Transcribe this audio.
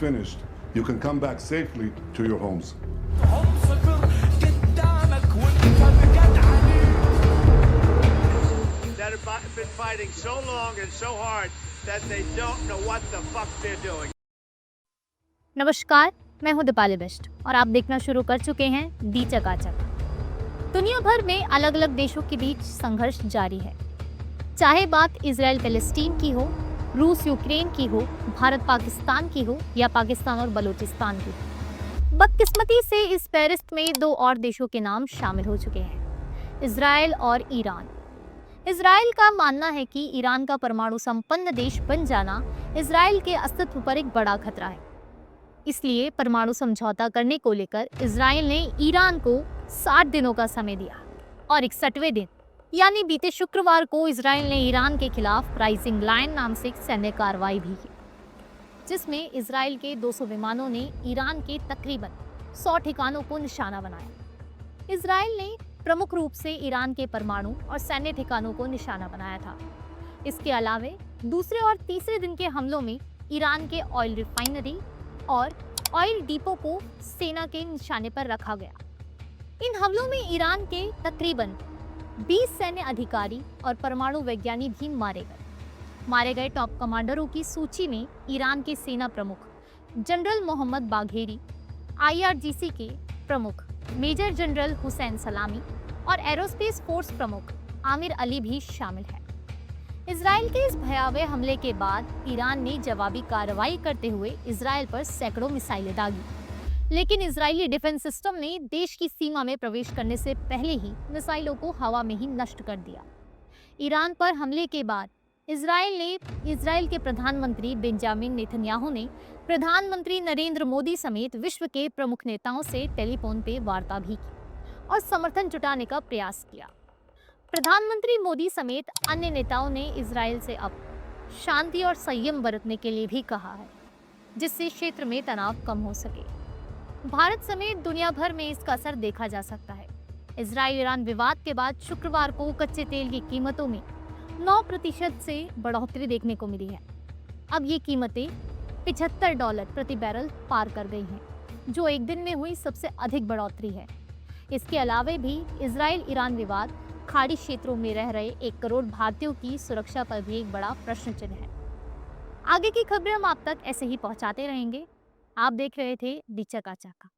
finished, you can come back safely to your homes. That have been fighting so long and so hard that they don't know what the fuck they're doing. नमस्कार, मैं हूं दीपाली बिष्ट और आप देखना शुरू कर चुके हैं दी चकाचक। दुनिया भर में अलग अलग देशों के बीच संघर्ष जारी है, चाहे बात इजराइल पैलेस्टीन की हो, रूस यूक्रेन की हो, भारत पाकिस्तान की हो या पाकिस्तान और बलूचिस्तान की हो। बदकिस्मती से इस फहरिस्त में दो और देशों के नाम शामिल हो चुके हैं, इजराइल और ईरान। इजराइल का मानना है कि ईरान का परमाणु संपन्न देश बन जाना इजराइल के अस्तित्व पर एक बड़ा खतरा है। इसलिए परमाणु समझौता करने को लेकर इजराइल ने ईरान को 60 दिनों का समय दिया और 61वें दिन यानी बीते शुक्रवार को इजराइल ने ईरान के खिलाफ राइजिंग लायन नाम से एक सैन्य कार्रवाई भी की, जिसमें इजराइल के 200 विमानों ने ईरान के तकरीबन 100 ठिकानों को निशाना बनाया। इजराइल ने प्रमुख रूप से ईरान के परमाणु और सैन्य ठिकानों को निशाना बनाया था। इसके अलावे दूसरे और तीसरे दिन के हमलों में ईरान के ऑयल रिफाइनरी और ऑयल डिपो को सेना के निशाने पर रखा गया। इन हमलों में ईरान के तकरीबन 20 सैन्य अधिकारी और परमाणु वैज्ञानिक भी मारे गए टॉप कमांडरों की सूची में ईरान के सेना प्रमुख जनरल मोहम्मद बाघेरी, IRGC के प्रमुख मेजर जनरल हुसैन सलामी और एरोस्पेस फोर्स प्रमुख आमिर अली भी शामिल है। इजराइल के इस भयावह हमले के बाद ईरान ने जवाबी कार्रवाई करते हुए इजराइल पर सैकड़ों मिसाइलें दागी, लेकिन इजरायली डिफेंस सिस्टम ने देश की सीमा में प्रवेश करने से पहले ही मिसाइलों को हवा में ही नष्ट कर दिया। ईरान पर हमले के बाद इजराइल के प्रधानमंत्री बेंजामिन नेतन्याहू ने प्रधानमंत्री नरेंद्र मोदी समेत विश्व के प्रमुख नेताओं से टेलीफोन पे वार्ता भी की और समर्थन जुटाने का प्रयास किया। प्रधानमंत्री मोदी समेत अन्य नेताओं ने इजराइल से अब शांति और संयम बरतने के लिए भी कहा है, जिससे क्षेत्र में तनाव कम हो सके। भारत समेत दुनिया भर में इसका असर देखा जा सकता है। इजराइल ईरान विवाद के बाद शुक्रवार को कच्चे तेल की कीमतों में 9% से बढ़ोतरी देखने को मिली है। अब ये कीमतें $75 प्रति बैरल पार कर गई हैं, जो एक दिन में हुई सबसे अधिक बढ़ोतरी है। इसके अलावा भी इजराइल ईरान विवाद खाड़ी क्षेत्रों में रह रहे 1 करोड़ भारतीयों की सुरक्षा पर भी एक बड़ा प्रश्न चिन्ह है। आगे की खबरें हम आप तक ऐसे ही पहुंचाते रहेंगे। आप देख रहे थे दी चकाचक।